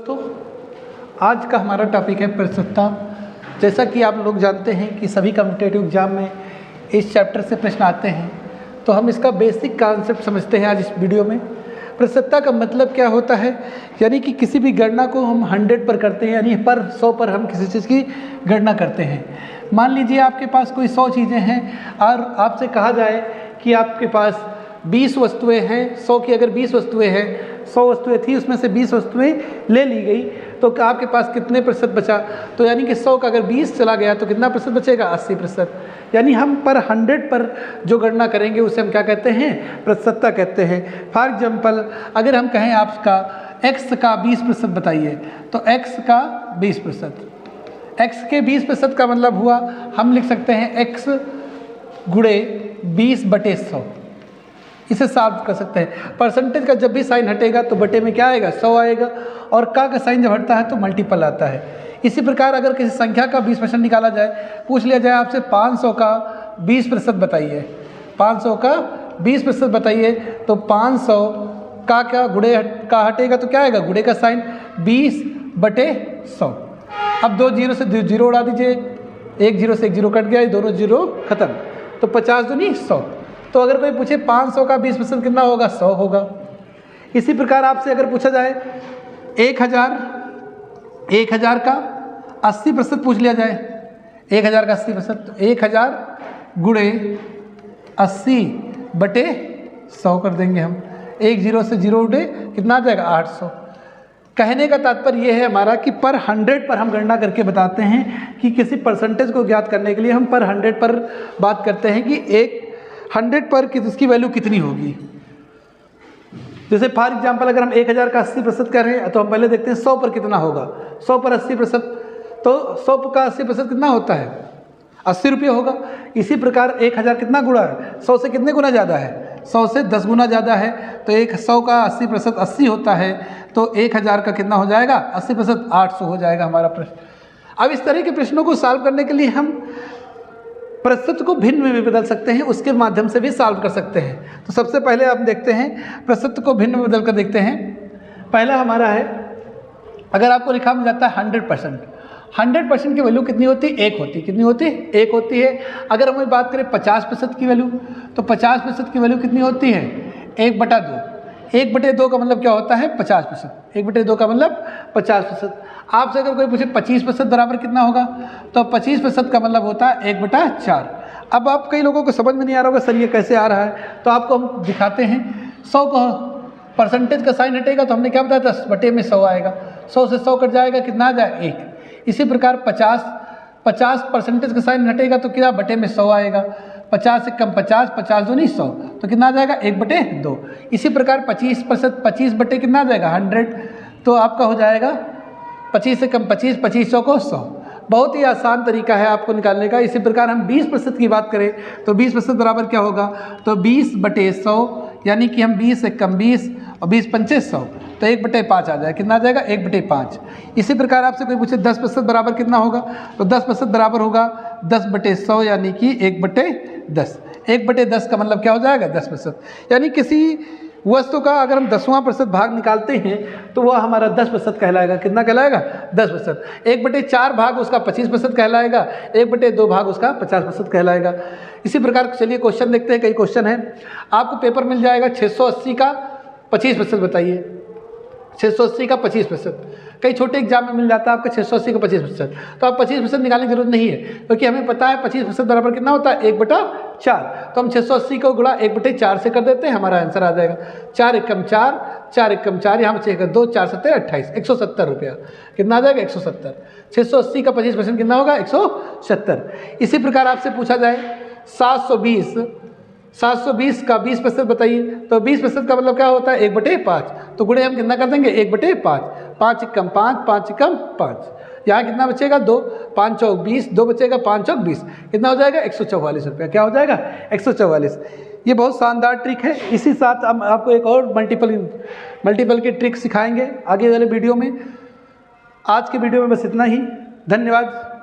तो आज का हमारा टॉपिक है प्रतिशतता। जैसा कि आप लोग जानते हैं कि सभी कॉम्पिटिटिव एग्जाम में इस चैप्टर से प्रश्न आते हैं, तो हम इसका बेसिक कॉन्सेप्ट समझते हैं आज इस वीडियो में। प्रतिशतता का मतलब क्या होता है, यानी कि किसी भी गणना को हम 100 पर करते हैं, यानी पर 100 पर हम किसी चीज़ की गणना करते हैं। मान लीजिए आपके पास कोई 100 चीज़ें हैं और आपसे कहा जाए कि आपके पास 20 वस्तुएं हैं। 100 की अगर 20 वस्तुएं हैं, 100 वस्तुएं थी, उसमें से 20 वस्तुएं ले ली गई, तो आपके पास कितने प्रतिशत बचा? तो यानी कि 100 का अगर 20 चला गया तो कितना प्रतिशत बचेगा? 80%। यानी हम पर 100 पर जो गणना करेंगे उसे हम क्या कहते हैं? प्रतिशतता कहते हैं। फॉर एग्जाम्पल, अगर हम कहें आपका x का 20% बताइए, तो x का 20%, x के 20% का मतलब हुआ, हम लिख सकते हैं x गुणे 20/100। इसे सॉल्व कर सकते हैं। परसेंटेज का जब भी साइन हटेगा तो बटे में क्या आएगा? 100 आएगा, और का साइन जब हटता है तो मल्टीपल आता है। इसी प्रकार अगर किसी संख्या का 20% निकाला जाए, पूछ लिया जाए आपसे 500 का 20% बताइए, 500 का 20% बताइए, तो 500 का क्या गुणे का हटेगा तो क्या आएगा? गुणे का साइन 20/100। अब 2 जीरो से 0 उड़ा दीजिए, 1 जीरो से 1 जीरो कट गया, दोनों जीरो खत्म, तो 50 दूनी 100। तो अगर कोई पूछे 500 का 20% कितना होगा? 100 होगा। इसी प्रकार आपसे अगर पूछा जाए 1000 का 80% पूछ लिया जाए, 1000 का 80%, तो 1000 गुणे 80/100 कर देंगे हम। 1 जीरो से 0 उठे, कितना आ जाएगा? 800। कहने का तात्पर्य यह है हमारा कि पर 100 पर हम गणना करके बताते हैं कि किसी परसेंटेज को ज्ञात करने के लिए हम पर 100 पर बात करते हैं कि 100 पर इसकी वैल्यू कितनी होगी। जैसे फॉर एग्जाम्पल, अगर हम 1000 का 80% कर रहे हैं तो हम पहले देखते हैं 100 पर कितना होगा। 100 पर 80%, तो 100 का 80% कितना होता है? 80 रुपये होगा। इसी प्रकार 1000 कितना गुणा है? 100 से कितने गुना ज़्यादा है? 100 से 10 गुना ज़्यादा है। तो 100 का 80% 80 होता है, तो 1000 का कितना हो जाएगा? 80% 800 हो जाएगा हमारा प्रश्न। अब इस तरह के प्रश्नों को सॉल्व करने के लिए हम प्रतिशत को भिन्न में भी बदल सकते हैं, उसके माध्यम से भी सॉल्व कर सकते हैं। तो सबसे पहले आप देखते हैं प्रतिशत को भिन्न में बदल कर देखते हैं। पहला हमारा है, अगर आपको लिखा मिल जाता है 100%, 100% की वैल्यू कितनी होती है? 1 होती है। कितनी होती है? 1 होती है। अगर हम बात करें 50% की वैल्यू, तो 50% की वैल्यू कितनी होती है? 1/2। 1/2 का मतलब क्या होता है? 50%। 1/2 का मतलब 50%। आपसे अगर कोई पूछे 25% बराबर कितना होगा, तो 25% का मतलब होता है 1/4। अब आप कई लोगों को समझ में नहीं आ रहा होगा, सर ये कैसे आ रहा है, तो आपको हम दिखाते हैं। 100 का परसेंटेज का साइन हटेगा तो हमने क्या बताया? 10/100 आएगा। 100 से 100 कट जाएगा, कितना आ जाएगा? 1। इसी प्रकार 50 परसेंटेज का साइन हटेगा तो क्या? बटे में 100 आएगा। 50 से कम 50, 50 दूनी 100, तो कितना आ जाएगा? 1/2। इसी प्रकार 25%, 25 बटे कितना आ जाएगा? 100, तो आपका हो जाएगा 25 से कम 25, 2500 को 100। बहुत ही आसान तरीका है आपको निकालने का। इसी प्रकार हम 20% की बात करें तो 20% बराबर क्या होगा? तो 20/100, यानी कि हम 20 से कम 20 और 20 पंचे 100, तो 1/5 आ जाएगा। कितना आ जाएगा? 1/5। इसी प्रकार आपसे कोई पूछे 10% बराबर कितना होगा, तो 10% बराबर होगा 10/100, यानी कि 1/10। 1/10 का मतलब क्या हो जाएगा? 10%। यानी किसी वस्तु का अगर हम 10वां% भाग निकालते हैं तो वह हमारा 10% कहलाएगा। कितना कहलाएगा? 10%। 1/4 भाग उसका 25% कहलाएगा, 1/2 भाग उसका 50% कहलाएगा। इसी प्रकार चलिए क्वेश्चन देखते हैं। कई क्वेश्चन है, आपको पेपर मिल जाएगा 680 का 25% बताइए, 680 का 25%। कई छोटे एग्जाम में मिल जाता है आपका 680 का 25%, तो आप 25% निकालने की जरूरत नहीं है, क्योंकि हमें पता है 25% बराबर कितना होता है? 1/4। तो हम 680 को गुणा 1/4 से कर देते हैं, हमारा आंसर आ जाएगा 4 एकम 4, 4 एकम 4, यहाँ बचेगा 2, 4 7 28, 170 रुपया। कितना आ जाएगा? 170। 680 का 25% कितना होगा? 170। इसी प्रकार आपसे पूछा जाए 720 का 20% बताइए, तो 20% का मतलब क्या होता है? 1/5। तो गुणे हम कितना कर देंगे? 1/5। 5 एकम 5, 5 एकम 5, यहाँ कितना बचेगा? 2, 5 चौक 20, 2 बचेगा, 5 चौक 20, कितना हो जाएगा? 144 रुपया। क्या हो जाएगा? 144। ये बहुत शानदार ट्रिक है। इसी साथ हम आपको एक और मल्टीपल की ट्रिक सिखाएंगे आगे वाले वीडियो में। आज के वीडियो में बस इतना ही। धन्यवाद।